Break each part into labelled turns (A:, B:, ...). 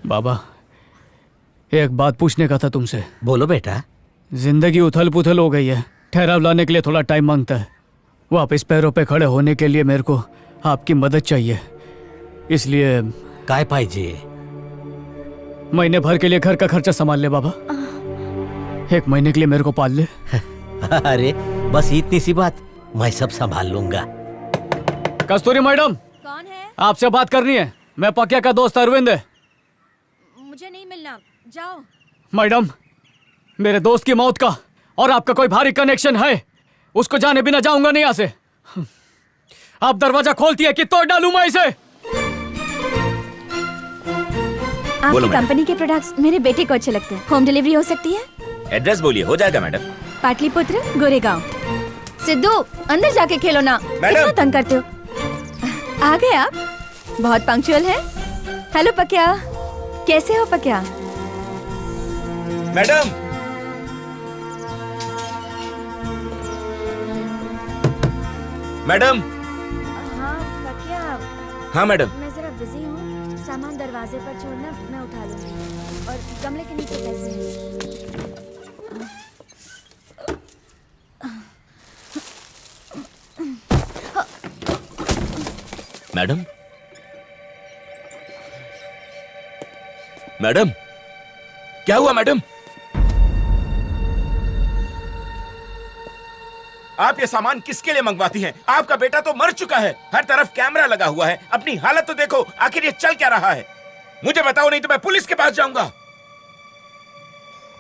A: बाबा, एक बात पूछने का था तुमसे।
B: बोलो बेटा।
A: जिंदगी उथल पुथल हो गई है, ठहराव लाने के लिए थोड़ा टाइम मांगता है। वापस पैरों पे खड़े होने के लिए मेरे को आपकी मदद चाहिए, इसलिए
B: काय पाहिजे?
A: महीने भर के लिए घर का खर्चा संभाल ले बाबा। 1 महीने के लिए मेरे को पाल ले।
B: अरे बस इतनी सी बात, मैं सब संभाल लूंगा।
A: कस्तूरी मैडम,
C: कौन है?
A: आपसे बात करनी है। मैं पकिया का दोस्त अरविंद है।
C: मुझे नहीं मिलना, जाओ।
A: मैडम, मेरे दोस्त की मौत का और आपका कोई भारी कनेक्शन है, उसको जाने बिना जाऊंगा नहीं यहाँ से। आप दरवाजा खोलती है कि तोड़ डालूं मैं इसे?
C: आपकी कंपनी के प्रोडक्ट्स मेरे बेटे को अच्छे लगते हैं। होम डिलीवरी हो सकती है?
D: एड्रेस बोलिए, हो जाएगा मैडम।
C: पाटलिपुत्र, गोरेगांव। सिद्धू, अंदर जाके खेलो ना, कितना तंग करते हो। आ गए आप? बहुत पंक्चुअल है। हेलो पकिया, कैसे हो पकिया?
D: Madam, madam.
C: हाँ पकिया।
D: हाँ मैडम।
C: मैं जरा बिजी हूँ, सामान दरवाजे पर छोड़ना, मैं उठा लूंगी। और गमले के नीचे पैसे हैं।
D: मैडम, मैडम, क्या हुआ मैडम? आप ये सामान किसके लिए मंगवाती हैं? आपका बेटा तो मर चुका है, हर तरफ कैमरा लगा हुआ है। अपनी हालत तो देखो, आखिर ये चल क्या रहा है? मुझे बताओ, नहीं तो मैं पुलिस के पास जाऊंगा।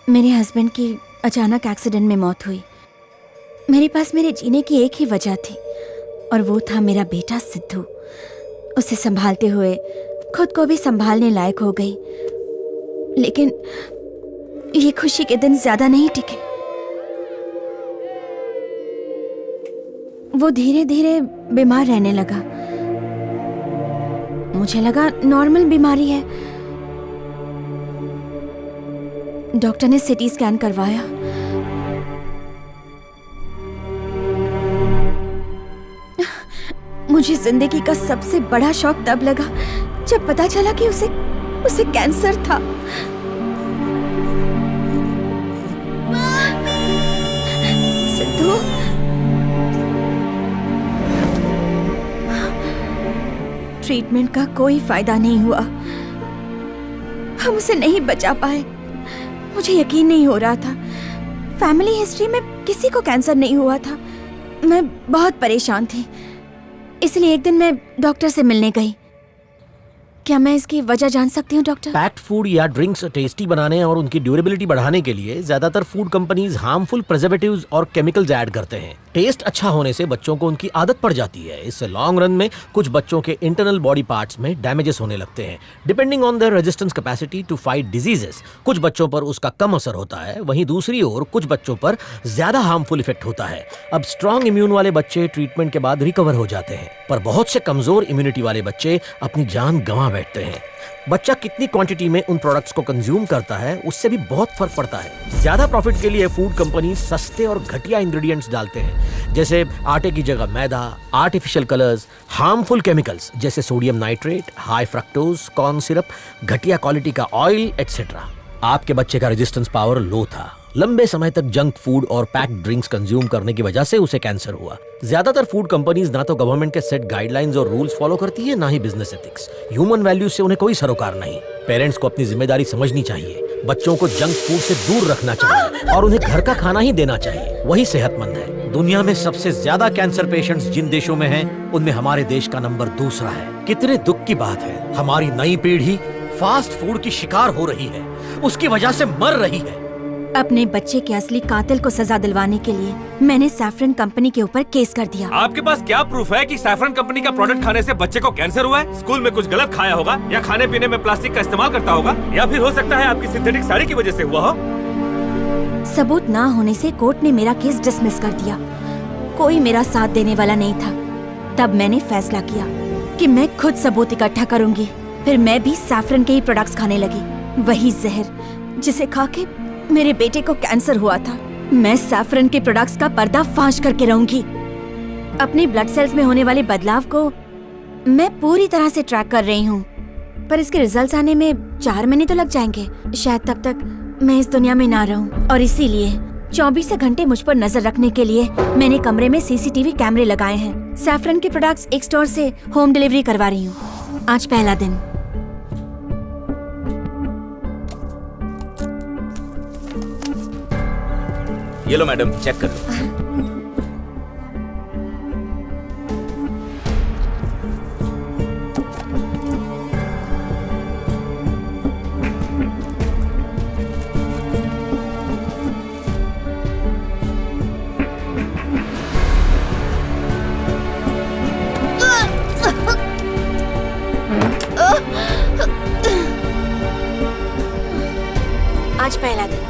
C: मेरे हस्बैंड की अचानक एक्सीडेंट में मौत हुई। मेरे पास मेरे जीने की एक ही वजह थी, और वो था मेरा बेटा सिद्धू। उसे संभालते हुए खुद को भी संभालने लायक हो गई, लेकिन ये खुशी के दिन ज्यादा नहीं टिके। वो धीरे धीरे बीमार रहने लगा। मुझे लगा नॉर्मल बीमारी है। डॉक्टर ने सीटी स्कैन करवाया। मुझे जिंदगी का सबसे बड़ा शौक तब लगा जब पता चला कि उसे कैंसर था। सिद्धू, ट्रीटमेंट का कोई फायदा नहीं हुआ। हम उसे नहीं बचा पाए। मुझे यकीन नहीं हो रहा था। फैमिली हिस्ट्री में किसी को कैंसर नहीं हुआ था। मैं बहुत परेशान थी, इसलिए एक दिन मैं डॉक्टर से मिलने गई। क्या मैं इसकी वजह जान सकती हूँ डॉक्टर?
B: पैक्ड फूड या ड्रिंक्स टेस्टी बनाने और उनकी ड्यूरेबिलिटी बढ़ाने के लिए ज्यादातर फूड कंपनीज हार्मफुल प्रिजर्वेटिव्स और केमिकल्स ऐड करते हैं। टेस्ट अच्छा होने से बच्चों को उनकी आदत पड़ जाती है। इससे लॉन्ग रन में कुछ बच्चों के इंटरनल बॉडी पार्ट्स में डैमेजेस होने लगते हैं। Depending on their resistance capacity to fight diseases, कुछ बच्चों पर उसका कम असर होता है, वहीं दूसरी ओर कुछ बच्चों पर ज्यादा हार्मफुल इफेक्ट होता है। अब स्ट्रॉन्ग इम्यून वाले बच्चे ट्रीटमेंट के बाद रिकवर हो जाते हैं, पर बहुत से कमजोर इम्यूनिटी वाले बच्चे अपनी जान गंवा बैठते हैं। बच्चा कितनी क्वांटिटी में उन प्रोडक्ट्स को कंज्यूम करता है, उससे भी बहुत फर्क पड़ता है। ज्यादा प्रॉफिट के लिए फूड कंपनी सस्ते और घटिया इंग्रेडिएंट्स डालते हैं, जैसे आटे की जगह मैदा, आर्टिफिशियल कलर्स, हार्मफुल केमिकल्स जैसे sodium nitrate, high fructose, corn syrup, घटिया क्वालिटी का ऑयल एटसेट्रा। आपके बच्चे का रेजिस्टेंस पावर लो था। लंबे समय तक जंक फूड और पैक्ड ड्रिंक्स कंज्यूम करने की वजह से उसे कैंसर हुआ। ज्यादातर फूड कंपनीज ना तो गवर्नमेंट के सेट गाइडलाइंस और रूल्स फॉलो करती है, ना ही बिजनेस एथिक्स। ह्यूमन वैल्यूज से उन्हें कोई सरोकार नहीं। पेरेंट्स को अपनी जिम्मेदारी समझनी चाहिए। बच्चों को जंक फूड से दूर रखना चाहिए और उन्हें घर का खाना ही देना चाहिए, वही सेहतमंद है। दुनिया में सबसे ज्यादा कैंसर पेशेंट्स जिन देशों में हैं, उनमें हमारे देश का नंबर 2 है। कितने दुख की बात है, हमारी नई पीढ़ी फास्ट फूड की शिकार हो रही है, उसकी वजह से मर रही है।
C: अपने बच्चे के असली कातिल को सजा दिलवाने के लिए मैंने सैफरन कंपनी के ऊपर केस कर दिया।
E: आपके पास क्या प्रूफ है कि सैफरन कंपनी का प्रोडक्ट खाने से बच्चे को कैंसर हुआ है? स्कूल में कुछ गलत खाया होगा, या खाने पीने में प्लास्टिक का इस्तेमाल करता होगा, या फिर हो सकता है आपकी सिंथेटिक साड़ी की वजह से हुआ हो।
C: सबूत ना होने से कोर्ट ने मेरा केस डिसमिस कर दिया। कोई मेरा साथ देने वाला नहीं था। तब मैंने फैसला किया कि मैं खुद सबूत इकट्ठा करूंगी। फिर मैं भी सैफरन के ही प्रोडक्ट्स खाने लगी, वही जहर जिसे खा के मेरे बेटे को कैंसर हुआ था। मैं सैफरन के प्रोडक्ट्स का पर्दाफाश करके रहूंगी। अपने ब्लड सेल्स में होने वाले बदलाव को मैं पूरी तरह से ट्रैक कर रही हूँ। पर इसके रिजल्ट्स आने में 4 महीने तो लग जाएंगे। शायद तब तक मैं इस दुनिया में ना रहूं। और इसीलिए 24 घंटे मुझ पर नजर रखने के लिए मैंने कमरे में सीसीटीवी कैमरे लगाए हैं। सैफरन के प्रोडक्ट्स एक स्टोर से होम डिलीवरी करवा रही हूँ। आज पहला दिन।
D: ये लो मैडम, चेक कर लो।
C: आज पहला दिन।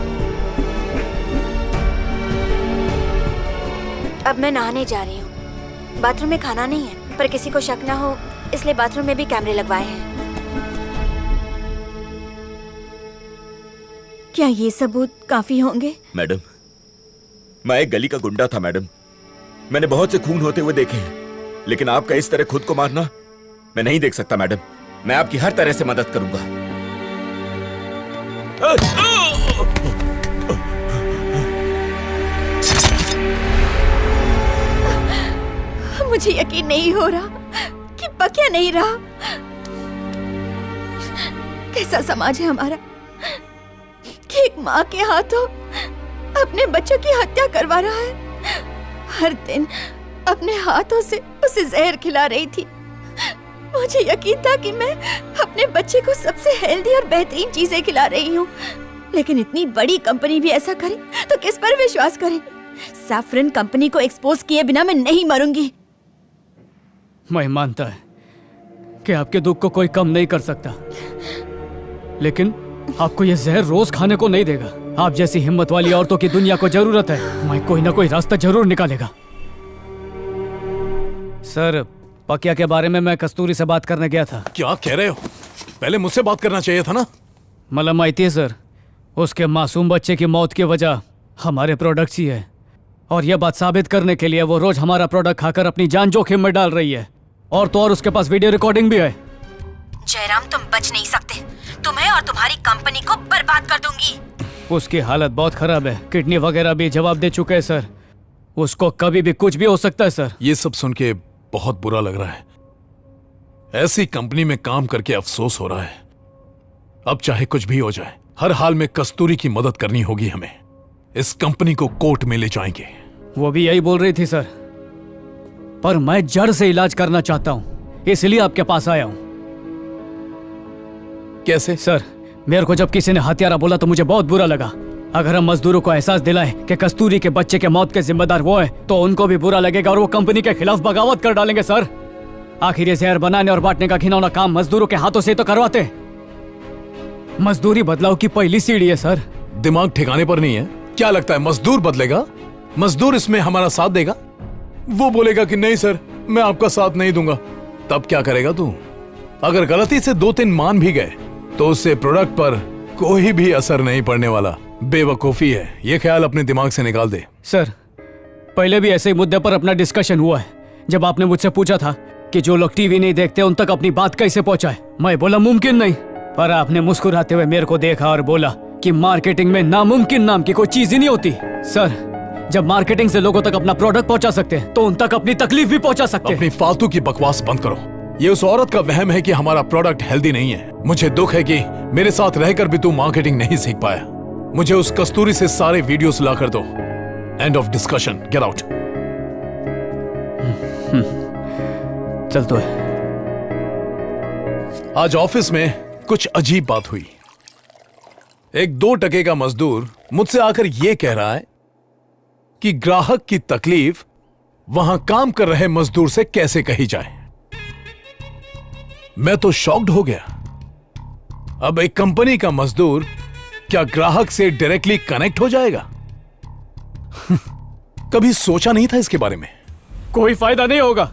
C: अब मैं नहाने जा रही हूँ। बाथरूम में खाना नहीं है, पर किसी को शक ना हो इसलिए बाथरूम में भी कैमरे लगवाए हैं। क्या ये सबूत काफी होंगे?
D: मैडम, मैं एक गली का गुंडा था मैडम। मैंने बहुत से खून होते हुए देखे हैं, लेकिन आपका इस तरह खुद को मारना मैं नहीं देख सकता मैडम। मैं आपकी हर तरह से मदद करूंगा।
C: मुझे यकीन नहीं हो रहा कि बकिया नहीं रहा। कैसा समाज है हमारा कि एक माँ के हाथों अपने बच्चों की हत्या करवा रहा है। हर दिन अपने हाथों से उसे जहर खिला रही थी। मुझे यकीन था कि मैं अपने बच्चे को सबसे हेल्दी और बेहतरीन चीजें खिला रही हूँ, लेकिन इतनी बड़ी कंपनी भी ऐसा करे तो किस पर विश्वास करें? सैफरन कंपनी को एक्सपोज किए बिना मैं नहीं मरूंगी।
A: मैं मानता है कि आपके दुख को कोई कम नहीं कर सकता, लेकिन आपको यह जहर रोज खाने को नहीं देगा। आप जैसी हिम्मत वाली औरतों की दुनिया को जरूरत है। मैं कोई ना कोई रास्ता जरूर निकालेगा। सर, पकिया के बारे में मैं कस्तूरी से बात करने गया था।
F: क्या कह रहे हो? पहले मुझसे बात करना चाहिए था ना।
A: मलम आई थी सर, उसके मासूम बच्चे की मौत की वजह हमारे प्रोडक्ट्स ही है, और यह बात साबित करने के लिए वो रोज हमारा प्रोडक्ट खाकर अपनी जान जोखिम में डाल रही है। और तो और उसके पास वीडियो रिकॉर्डिंग भी है।
C: जयराम, तुम बच नहीं सकते। तुम्हें और तुम्हारी कंपनी को बर्बाद कर दूंगी।
A: उसकी हालत बहुत खराब है, किडनी वगैरह भी जवाब दे चुके हैं सर। उसको कभी भी कुछ भी हो सकता है सर।
F: ये सब सुन के बहुत बुरा लग रहा है। ऐसी कंपनी में काम करके अफसोस हो रहा है। अब चाहे कुछ भी हो जाए, हर हाल में कस्तूरी की मदद करनी होगी हमें। इस कंपनी को कोर्ट में ले जाएंगे।
A: वो भी यही बोल रही थी सर, पर मैं जड़ से इलाज करना चाहता हूँ, इसलिए आपके पास आया हूँ।
F: कैसे?
A: सर, मेरे को जब किसी ने हत्यारा बोला तो मुझे बहुत बुरा लगा। अगर हम मजदूरों को एहसास दिलाएं कि कस्तूरी के बच्चे के मौत के जिम्मेदार वो है, तो उनको भी बुरा लगेगा और वो कंपनी के खिलाफ बगावत कर डालेंगे सर। आखिर ये जहर बनाने और बांटने का घिनौना काम मजदूरों के हाथों से तो करवाते। मजदूरी बदलाव की पहली सीढ़ी है सर।
F: दिमाग ठिकाने पर नहीं है? क्या लगता है मजदूर बदलेगा? मजदूर इसमें हमारा साथ देगा? वो बोलेगा कि नहीं सर, मैं आपका साथ नहीं दूंगा। तब क्या करेगा तू? अगर गलती से 2-3 मान भी गए तो उससे प्रोडक्ट पर कोई भी असर नहीं पड़ने वाला। बेवकूफी है, ये ख्याल अपने दिमाग से निकाल दे।
A: सर, पहले भी ऐसे ही मुद्दे पर अपना डिस्कशन हुआ है, जब आपने मुझसे पूछा था कि जो लोग टीवी नहीं देखते उन तक अपनी बात कैसे पहुंचाए। मैं बोला मुमकिन नहीं, पर आपने मुस्कुराते हुए मेरे को देखा और बोला कि मार्केटिंग में नामुमकिन नाम की कोई चीज ही नहीं होती। सर, जब मार्केटिंग से लोगों तक अपना प्रोडक्ट पहुंचा सकते हैं तो उन तक अपनी तकलीफ भी पहुंचा सकते हैं।
F: अपनी फालतू की बकवास बंद करो। ये उस औरत का वहम है कि हमारा प्रोडक्ट हेल्दी नहीं है। मुझे दुख है कि मेरे साथ रहकर भी तू मार्केटिंग नहीं सीख पाया। मुझे उस कस्तूरी से सारे वीडियोस ला कर दो। End of discussion, get out.
A: चल तो है।
F: आज ऑफिस में कुछ अजीब बात हुई। एक 2 टके का मजदूर मुझसे आकर यह कह रहा है कि ग्राहक की तकलीफ वहां काम कर रहे मजदूर से कैसे कही जाए। मैं तो शॉक्ड हो गया। अब एक कंपनी का मजदूर क्या ग्राहक से डायरेक्टली कनेक्ट हो जाएगा? कभी सोचा नहीं था इसके बारे में।
A: कोई फायदा नहीं होगा।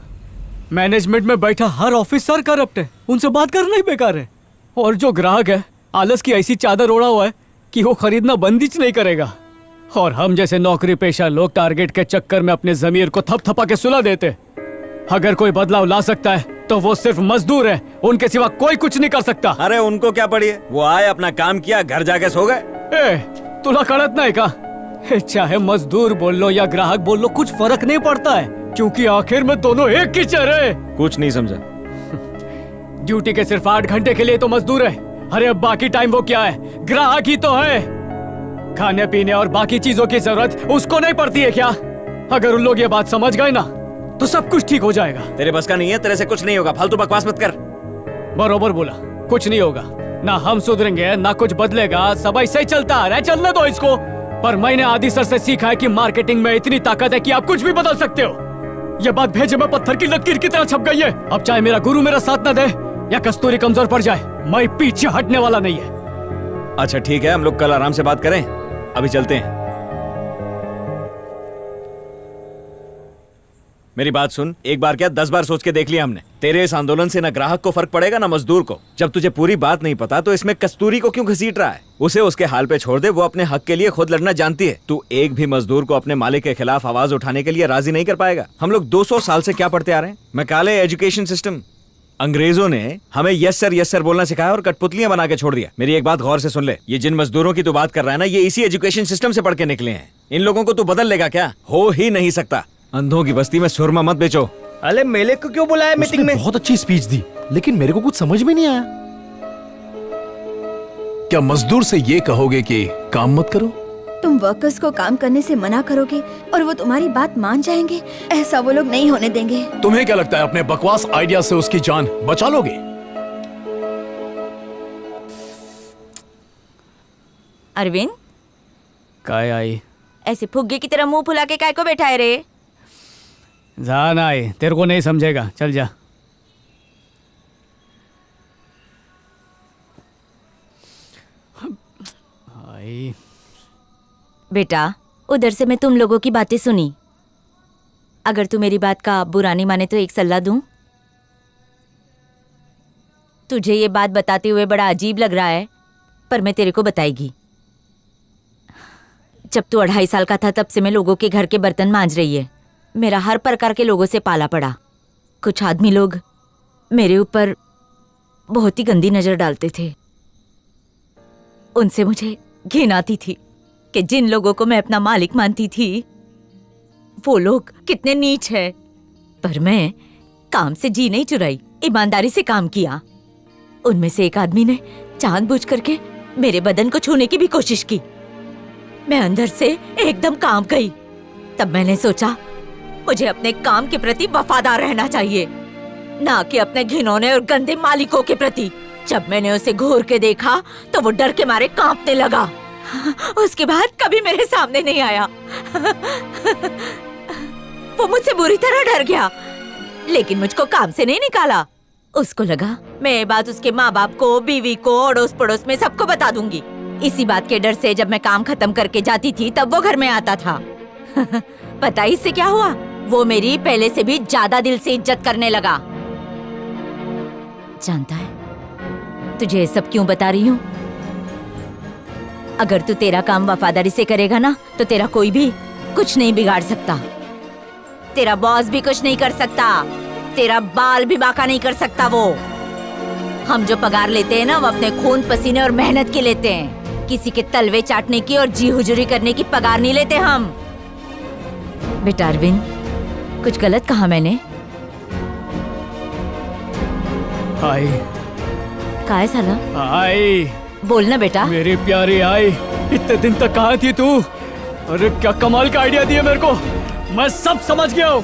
A: मैनेजमेंट में बैठा हर ऑफिसर करप्ट है, उनसे बात करना ही बेकार है। और जो ग्राहक है, आलस की ऐसी चादर ओढ़ा हुआ है कि वो खरीदना बंदिश नहीं करेगा। और हम जैसे नौकरी पेशा लोग टारगेट के चक्कर में अपने जमीर को थपथपा के सुला देते। अगर कोई बदलाव ला सकता है तो वो सिर्फ मजदूर है, उनके सिवा कोई कुछ नहीं कर सकता।
G: अरे उनको क्या पड़ी है, वो आए अपना काम किया, घर जाके सो गए।
A: ए, तुला कळत नहीं का? चाहे मजदूर बोल लो या ग्राहक बोल लो, कुछ फर्क नहीं पड़ता है, क्योंकि आखिर में दोनों एक की चेहरे।
G: कुछ नहीं समझा।
A: ड्यूटी के सिर्फ 8 घंटे के लिए तो मजदूर है। अरे अब बाकी टाइम वो क्या है? ग्राहक ही तो है। खाने पीने और बाकी चीजों की जरूरत उसको नहीं पड़ती है क्या? अगर उन लोग ये बात समझ गए ना तो सब कुछ ठीक हो जाएगा।
G: तेरे बस का नहीं है, तेरे से कुछ नहीं होगा, फालतू बकवास मत कर।
A: बरोबर बोला, कुछ नहीं होगा, ना हम सुधरेंगे ना कुछ बदलेगा, सब ऐसे ही चलता आ रहा है, चलने दो इसको। पर मैंने आदि सर से सीखा है कि मार्केटिंग में इतनी ताकत है कि आप कुछ भी बदल सकते हो। ये बात भेजे में पत्थर की लकीर की तरह छप गई है। अब चाहे मेरा गुरु मेरा साथ न दे या कस्तूरी कमजोर पड़ जाए, मैं पीछे हटने वाला नहीं है।
G: अच्छा ठीक है, हम लोग कल आराम से बात करें, अभी चलते हैं। मेरी बात सुन, एक बार क्या 10 बार सोच के देख लिया हमने। तेरे इस आंदोलन से ना ग्राहक को फर्क पड़ेगा ना मजदूर को। जब तुझे पूरी बात नहीं पता तो इसमें कस्तूरी को क्यों घसीट रहा है? उसे उसके हाल पे छोड़ दे, वो अपने हक के लिए खुद लड़ना जानती है। तू एक भी मजदूर को अपने मालिक के खिलाफ आवाज उठाने के लिए राजी नहीं कर पाएगा। हम लोग 200 साल से क्या पढ़ते आ रहे हैं? Macaulay education system. अंग्रेजों ने हमें यस सर बोलना सिखाया और कठपुतलियां बना के छोड़ दिया। मेरी एक बात गौर से सुन ले, ये जिन मजदूरों की तू बात कर रहा है ना, ये इसी एजुकेशन सिस्टम से पढ़ के निकले हैं। इन लोगों को तू बदल लेगा क्या? हो ही नहीं सकता। अंधों की बस्ती में सुरमा मत बेचो।
B: अरे मेले को क्यों बुलाया मीटिंग में?
H: बहुत अच्छी स्पीच दी, लेकिन मेरे को कुछ समझ में नहीं आया।
F: क्या मजदूर से ये कहोगे कि काम मत करो?
C: तुम वर्कर्स को काम करने से मना करोगे और वो तुम्हारी बात मान जाएंगे? ऐसा वो लोग नहीं होने देंगे।
F: तुम्हें क्या लगता है अपने बकवास आइडिया से उसकी जान बचा लोगे?
I: अरविंद,
A: काय आई
I: ऐसे फुग्गे की तरह मुंह फुला के काय को बैठा है रे?
A: जान आई, तेरे को नहीं समझेगा, चल जा। आई
I: बेटा, उधर से मैं तुम लोगों की बातें सुनी। अगर तू मेरी बात का बुरा नहीं माने तो एक सलाह दूं। तुझे ये बात बताते हुए बड़ा अजीब लग रहा है, पर मैं तेरे को बताएगी। जब तू 2.5 साल का था तब से मैं लोगों के घर के बर्तन मांज रही है। मेरा हर प्रकार के लोगों से पाला पड़ा। कुछ आदमी लोग मेरे ऊपर बहुत ही गंदी नजर डालते थे। उनसे मुझे घिन आती थी कि जिन लोगों को मैं अपना मालिक मानती थी वो लोग कितने नीच है। पर मैं काम से जी नहीं चुराई, ईमानदारी से काम किया। उनमें से एक आदमी ने जानबूझ करके मेरे बदन को छूने की भी कोशिश की। मैं अंदर से एकदम कांप गई। तब मैंने सोचा मुझे अपने काम के प्रति वफादार रहना चाहिए, ना कि अपने घिनौने और गंदे मालिकों के प्रति। जब मैंने उसे घूर के देखा तो वो डर के मारे कांपने लगा। उसके बाद कभी मेरे सामने नहीं आया। वो मुझसे बुरी तरह डर गया, लेकिन मुझको काम से नहीं निकाला। उसको लगा मैं ये बात उसके माँ बाप को, बीवी को, अड़ोस पड़ोस में सबको बता दूंगी। इसी बात के डर से जब मैं काम खत्म करके जाती थी तब वो घर में आता था। पता ही इससे क्या हुआ? वो मेरी पहले से भी ज्यादा दिल से इज्जत करने लगा। जानता है तुझे ये सब क्यों बता रही हूँ? अगर तू तेरा काम वफादारी से करेगा ना तो तेरा कोई भी कुछ नहीं बिगाड़ सकता। तेरा बॉस भी कुछ नहीं कर सकता, तेरा बाल भी बांका नहीं कर सकता। वो हम जो पगार लेते हैं ना, वो अपने खून पसीने और मेहनत की लेते हैं। किसी के तलवे चाटने की और जी हुजूरी करने की पगार नहीं लेते हम। बेटा अरविंद, कुछ गलत कहा मैंने?
A: आई
I: का है साला?
A: आई
I: बोलना बेटा।
A: मेरी प्यारी आई, इतने दिन तक कहाँ थी तू? अरे क्या कमाल का आइडिया दिया मेरे को, मैं सब समझ गया हूँ।